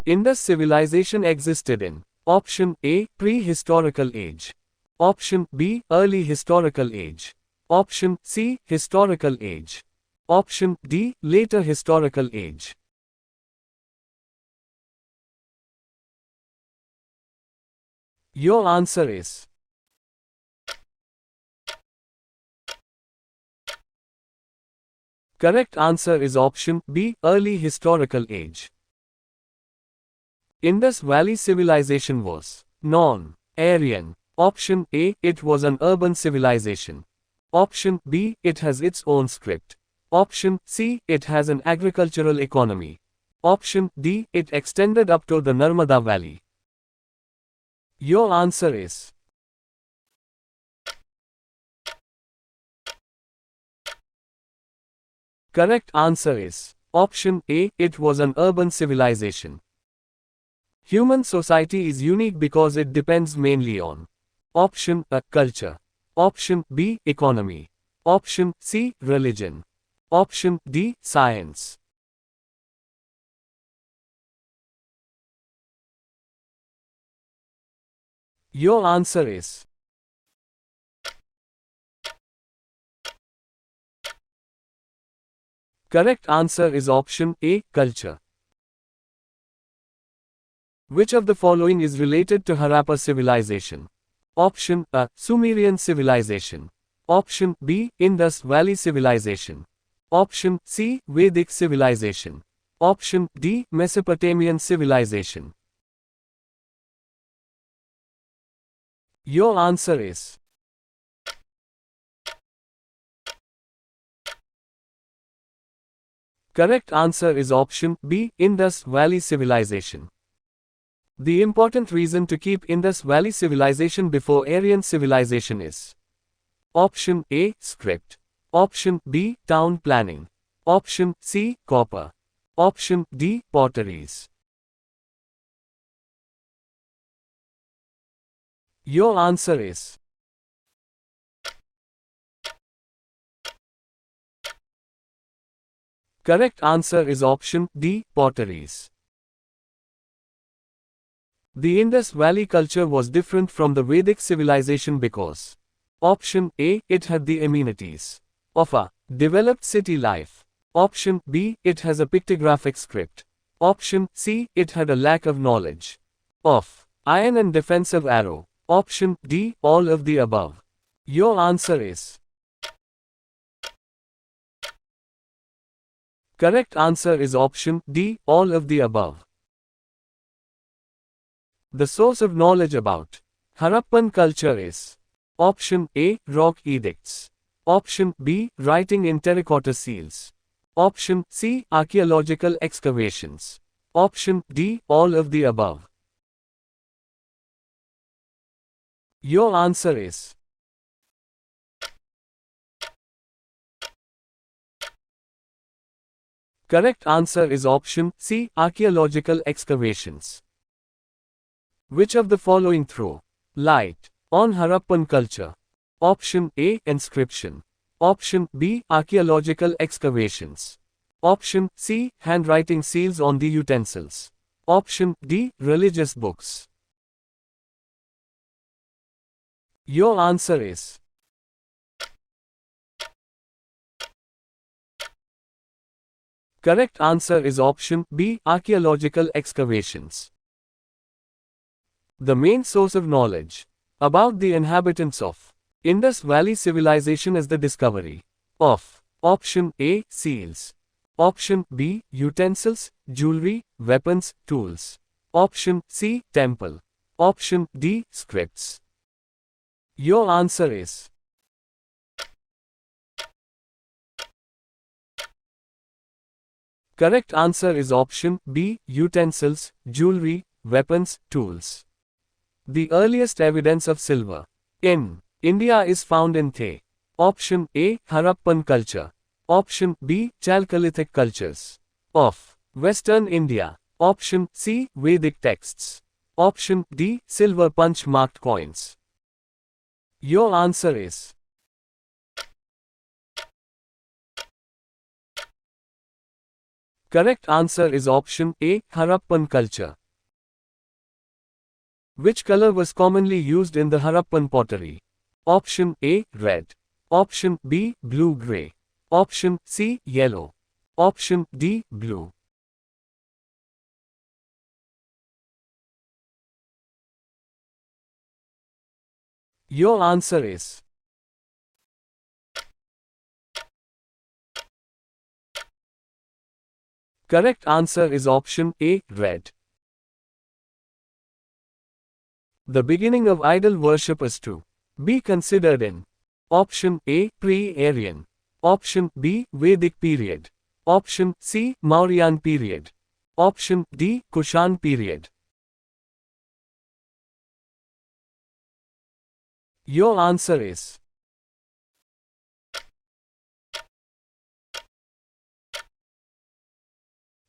Indus civilization existed in option A, prehistorical age. Option B, early historical age. Option C, historical age. Option D, later historical age. Your answer is correct answer is option B, early historical age. Indus Valley civilization was non-Aryan. Option A, it was an urban civilization. Option B, it has its own script. Option C, it has an agricultural economy. Option D, it extended up to the Narmada Valley. Your answer is correct answer is option A, it was an urban civilization. Human society is unique because it depends mainly on option A, culture. Option B, economy. Option C, religion. Option D, science. Your answer is correct answer is option A, culture. Which of the following is related to Harappa civilization? Option A, Sumerian civilization. Option B, Indus Valley civilization. Option C, Vedic civilization. Option D, Mesopotamian civilization. Your answer is correct answer is option B, Indus Valley civilization. The important reason to keep Indus Valley civilization before Aryan civilization is option A, script. Option B, town planning. Option C, copper. Option D, potteries. Your answer is correct answer is option D, potteries. The Indus Valley culture was different from the Vedic civilization because option A, it had the amenities of a developed city life. Option B, it has a pictographic script. Option C, it had a lack of knowledge of iron and defensive arrow. Option D, all of the above. Your answer is correct answer is option D, all of the above. The source of knowledge about Harappan culture is option A, rock edicts. Option B, writing in terracotta seals. Option C, archaeological excavations. Option D, all of the above. Your answer is correct answer is option C, archaeological excavations. Which of the following throw light on Harappan culture? Option A, inscription. Option B, archaeological excavations. Option C, handwriting seals on the utensils. Option D, religious books. Your answer is correct answer is option B, archaeological excavations. The main source of knowledge about the inhabitants of Indus Valley civilization is the discovery of option A, seals. Option B, utensils, jewelry, weapons, tools. Option C, temple. Option D, scripts. Your answer is correct answer is option B, utensils, jewelry, weapons, tools. The earliest evidence of silver in India is found in The. Option A, Harappan culture. Option B, Chalcolithic cultures of Western India. Option C, Vedic texts. Option D, silver punch marked coins. Your answer is Correct answer is option A, Harappan culture. Which color was commonly used in the Harappan pottery? Option A, red. Option B, blue-gray. Option C, yellow. Option D, blue. Your answer is correct answer is option A, red. The beginning of idol worship is to be considered in option A, pre-Aryan. Option B, Vedic period. Option C, Mauryan period. Option D, Kushan period. Your answer is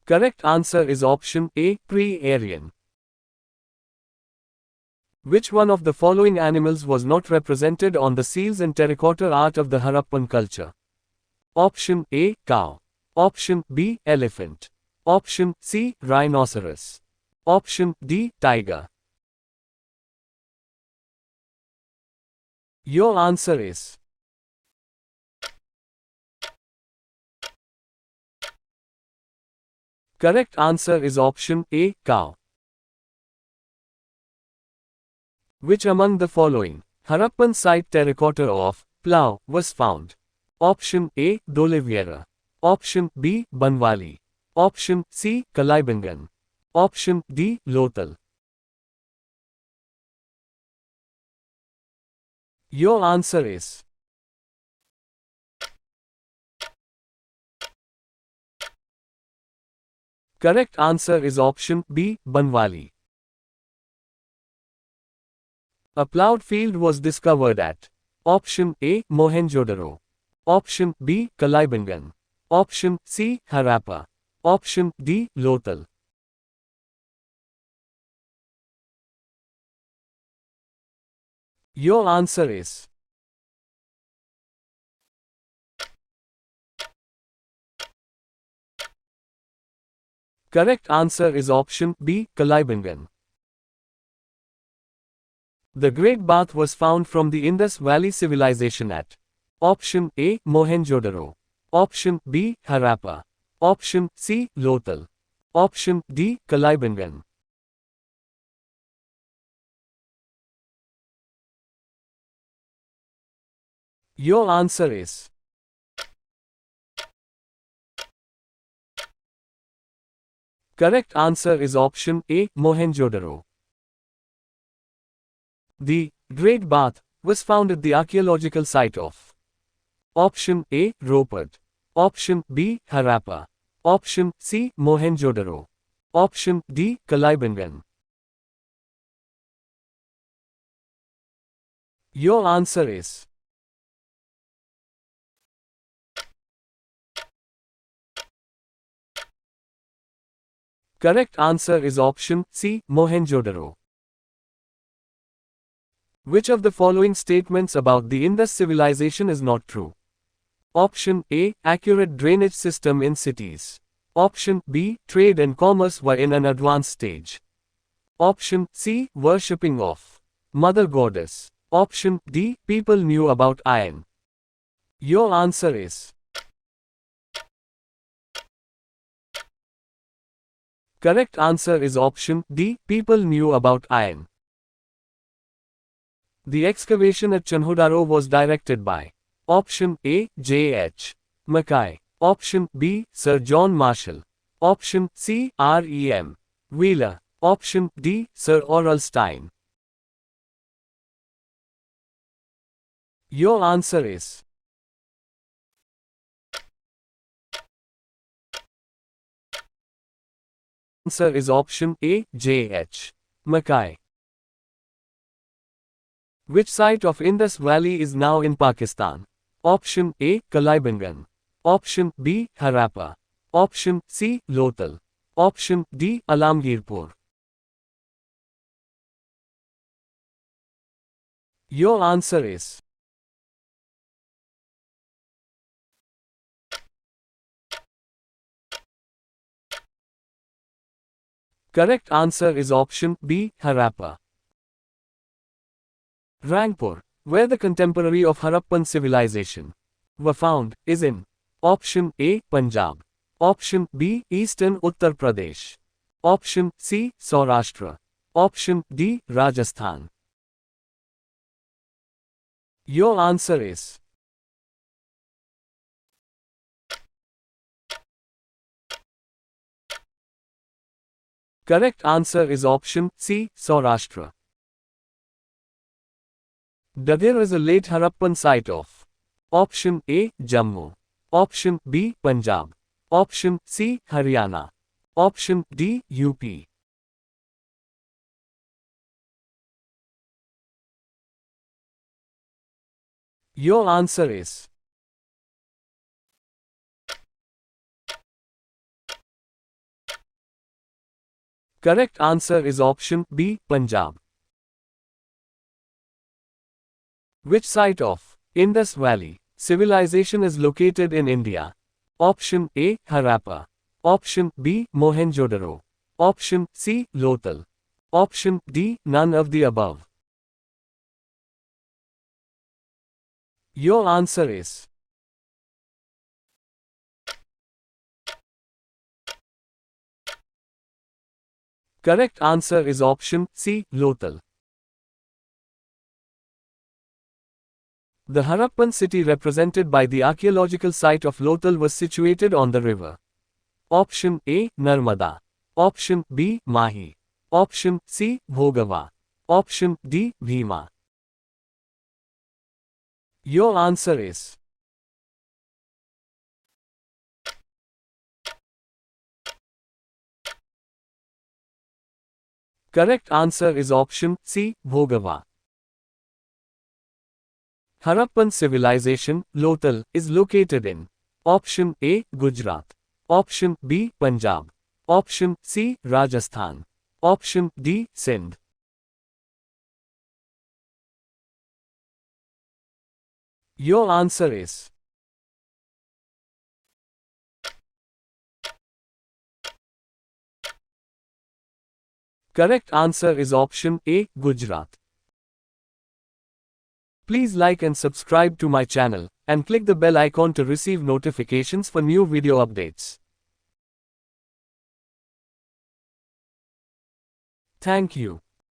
correct answer is option A, pre-Aryan. Which one of the following animals was not represented on the seals and terracotta art of the Harappan culture? Option A, cow. Option B, elephant. Option C, rhinoceros. Option D, tiger. Your answer is correct answer is option A, cow. Which among the following Harappan site terracotta of plough was found? Option A, D'Oliveira. Option B, Banwali. Option C, Kalaibangan. Option D, Lothal. Your answer is correct answer is option B, Banwali. A ploughed field was discovered at option A, Mohenjo-daro. Option B, Kalaibangan. Option C, Harappa. Option D, Lothal. Your answer is correct answer is option B, Kalaibangan. The Great Bath was found from the Indus Valley civilization at option A, Mohenjo-daro. Option B, Harappa. Option C, Lothal. Option D, Kalaibangan. Your answer is correct answer is option A, Mohenjo-daro. The Great Bath was found at the archaeological site of option A, Roped. Option B, Harappa. Option C, Mohenjo-daro. Option D, Kalaibangan. Your answer is correct answer is option C, Mohenjo-daro. Which of the following statements about the Indus civilization is not true? Option A, accurate drainage system in cities. Option B, trade and commerce were in an advanced stage. Option C, worshipping of Mother Goddess. Option D, people knew about iron. Your answer is correct answer is option D, people knew about iron. The excavation at Chanhodaro was directed by option A, J.H. Mackay. Option B, Sir John Marshall. Option C, R.E.M. Wheeler. Option D, Sir Orlstein. Your answer is answer is option A, J.H. Mackay. Which site of Indus Valley is now in Pakistan? Option A, Kalaibangan. Option B, Harappa. Option C, Lothal. Option D, Alamgirpur. Your answer is Correct answer is option B, Harappa. Rangpur, where the contemporary of Harappan civilization were found, is in option A, Punjab, option B, Eastern Uttar Pradesh, option C, Saurashtra, option D, Rajasthan. Your answer is correct answer is option C, Saurashtra. Dadar is a late Harappan site of option A, Jammu, option B, Punjab, option C, Haryana, option D, UP. Your answer is correct answer is option B, Punjab. Which site of Indus Valley civilization is located in India? Option A, Harappa, option B, Mohenjo-daro, option C, Lothal, option D, none of the above. Your answer is correct answer is option C, Lothal. The Harappan city represented by the archaeological site of Lothal was situated on the river. Option A, Narmada, option B, Mahi, option C, Bhogava, option D, Bhima. Your answer is correct answer is option C, Bhogava. Harappan civilization, Lothal, is located in option A, Gujarat, option B, Punjab, option C, Rajasthan, option D, Sindh. Your answer is correct answer is option A, Gujarat. Please like and subscribe to my channel, and click the bell icon to receive notifications for new video updates. Thank you.